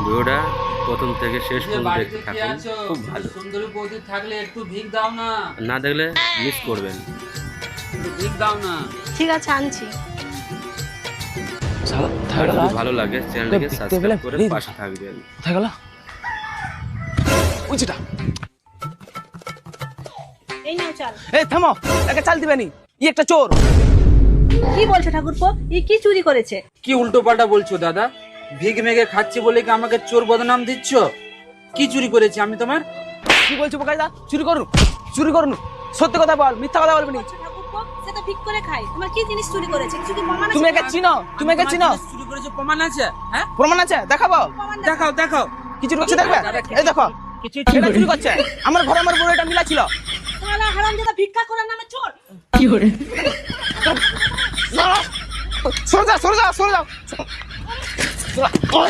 ভিডিওটা প্রথম থেকে শেষ পর্যন্ত বাড়িতে দেখতে কে থাকুন, আছো? খুব ভালো। সুন্দরী বৌদি থাকলে একটু ভিক দাও না, না দেখলে মিস করবেন। একটু ভিক দাও না। ঠিক আছে আনছি। আর যদি ভালো লাগে চ্যানেলটিকে সাবস্ক্রাইব করে পাশে থাকবেন। কোথায় গেল ওইটা? এই নাও চাল। এই থামো, একে চাল দিবেনি, ই একটা চোর। কি বলছো ঠাকুরপো? ই কি চুরি করেছে? কি উল্টো পাল্টা বলছো দাদা? ভিক মেঘে খাচ্ছি বলে কি আমাকে চোর বদনাম দিচ্ছ? কি চুরি করেছি আমি তোমার? কি বলছো বোকাইদা? চুরি করুন, চুরি করুন, সত্যি কথা বল, মিথ্যা কথা বলবি না। ঠাকুরপো সে তো ভিক করে খায়, তোমার কি জিনিস চুরি করেছে? কিছু কি প্রমাণ আছে? তুমি একে চিনো? তুমি একে আমি চিনো? তোমার জিনিস চুরি করেছি প্রমাণ আছে? হ্যাঁ, প্রমাণ আছে, দেখাবো। দেখাও দেখাও। কিছু করছে দেখবে? এই দেখো, এটা চুরি করছে। আমার ঘরে আমার বড় এটা মিলা ছিল। শালা হারামজাদা ভিক্ষা করার নামে চোর। সরে যাও, সরে যাও, সরে যাও।